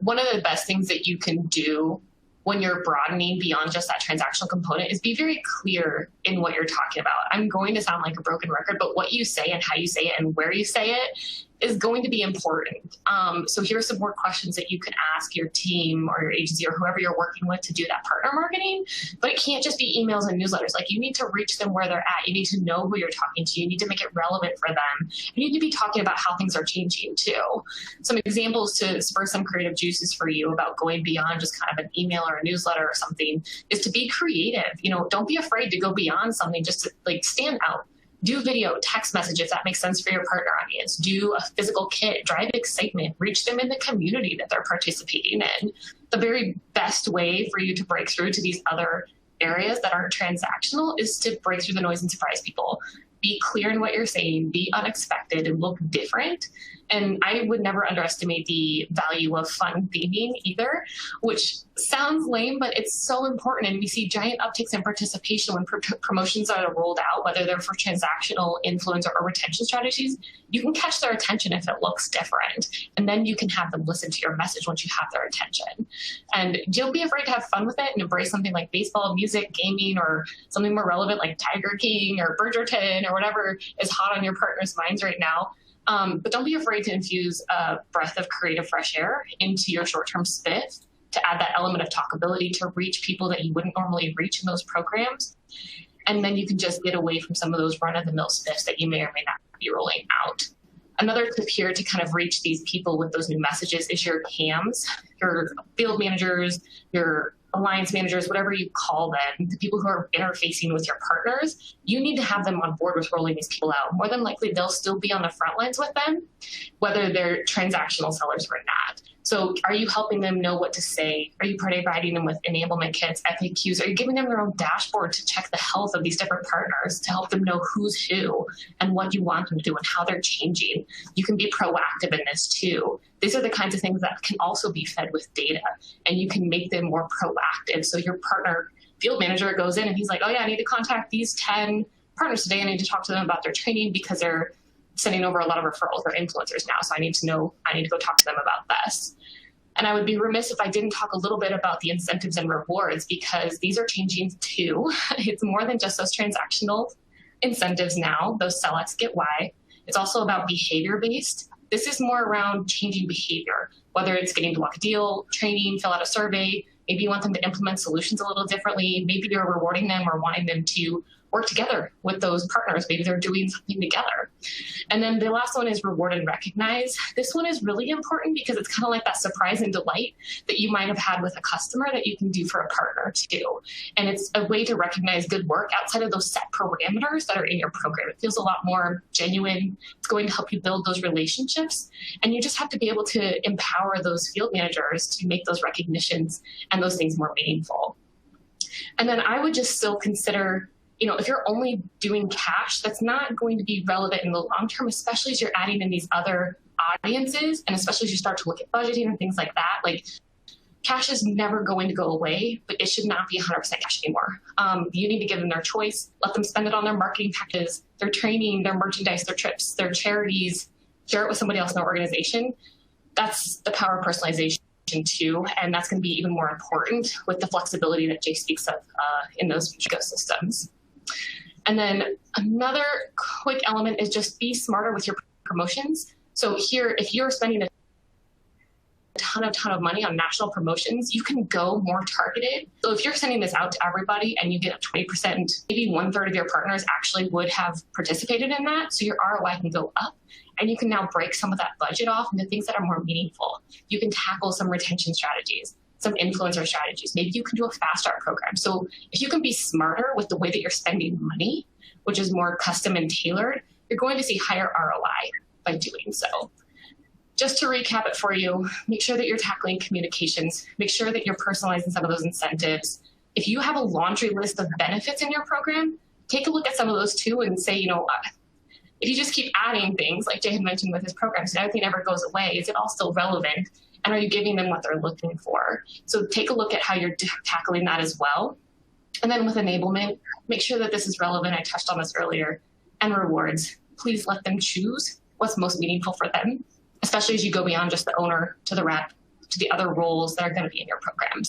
one of the best things that you can do when you're broadening beyond just that transactional component is be very clear in what you're talking about. I'm going to sound like a broken record, but what you say and how you say it and where you say it is going to be important. So here are some more questions that you can ask your team or your agency or whoever you're working with to do that partner marketing. But it can't just be emails and newsletters. Like, you need to reach them where they're at. You need to know who you're talking to. You need to make it relevant for them. You need to be talking about how things are changing too. Some examples to spur some creative juices for you about going beyond just kind of an email or a newsletter or something is to be creative. Don't be afraid to go beyond something just to like stand out. Do video, text messages that make sense for your partner audience. Do a physical kit, drive excitement, reach them in the community that they're participating in. The very best way for you to break through to these other areas that aren't transactional is to break through the noise and surprise people. Be clear in what you're saying, be unexpected and look different. And I would never underestimate the value of fun theming either, which sounds lame, but it's so important. And we see giant upticks in participation when promotions are rolled out, whether they're for transactional, influencer, or retention strategies. You can catch their attention if it looks different. And then you can have them listen to your message once you have their attention. And don't be afraid to have fun with it and embrace something like baseball, music, gaming, or something more relevant like Tiger King or Bridgerton or whatever is hot on your partner's minds right now. But don't be afraid to infuse a breath of creative fresh air into your short-term spiff to add that element of talkability to reach people that you wouldn't normally reach in those programs. And then you can just get away from some of those run-of-the-mill spiffs that you may or may not be rolling out. Another tip here to kind of reach these people with those new messages is your CAMs, your field managers, your alliance managers, whatever you call them, the people who are interfacing with your partners. You need to have them on board with rolling these people out. More than likely, they'll still be on the front lines with them, whether they're transactional sellers or not. So are you helping them know what to say? Are you providing them with enablement kits, FAQs? Are you giving them their own dashboard to check the health of these different partners, to help them know who's who and what you want them to do and how they're changing? You can be proactive in this too. These are the kinds of things that can also be fed with data, and you can make them more proactive. So your partner field manager goes in and he's like, oh yeah, I need to contact these 10 partners today. I need to talk to them about their training because they're sending over a lot of referrals or influencers now. So I need to go talk to them about this. And I would be remiss if I didn't talk a little bit about the incentives and rewards, because these are changing too. It's more than just those transactional incentives now, those sell X, get Y. It's also about behavior-based. This is more around changing behavior, whether it's getting to lock a deal, training, fill out a survey. Maybe you want them to implement solutions a little differently. Maybe you're rewarding them or wanting them to work together with those partners. Maybe they're doing something together. And then the last one is reward and recognize. This one is really important because it's kind of like that surprise and delight that you might have had with a customer that you can do for a partner too. And it's a way to recognize good work outside of those set parameters that are in your program. It feels a lot more genuine. It's going to help you build those relationships. And you just have to be able to empower those field managers to make those recognitions and those things more meaningful. And then I would just still consider, if you're only doing cash, that's not going to be relevant in the long term, especially as you're adding in these other audiences, and especially as you start to look at budgeting and things like that. Like, cash is never going to go away, but it should not be 100% cash anymore. You need to give them their choice, let them spend it on their marketing packages, their training, their merchandise, their trips, their charities, share it with somebody else in their organization. That's the power of personalization too, and that's going to be even more important with the flexibility that Jay speaks of in those ecosystems. And then another quick element is just be smarter with your promotions. So here, if you're spending a ton of money on national promotions, you can go more targeted. So if you're sending this out to everybody and you get 20%, maybe 1/3 of your partners actually would have participated in that. So your ROI can go up, and you can now break some of that budget off into things that are more meaningful. You can tackle some retention strategies, some influencer strategies. Maybe you can do a fast start program. So if you can be smarter with the way that you're spending money, which is more custom and tailored, you're going to see higher ROI by doing so. Just to recap it for you, make sure that you're tackling communications. Make sure that you're personalizing some of those incentives. If you have a laundry list of benefits in your program, take a look at some of those too and say, if you just keep adding things, like Jay had mentioned with his programs, and everything ever goes away, is it all still relevant? And are you giving them what they're looking for? So take a look at how you're tackling that as well. And then with enablement, make sure that this is relevant. I touched on this earlier. And rewards, please let them choose what's most meaningful for them, especially as you go beyond just the owner to the rep to the other roles that are going to be in your programs.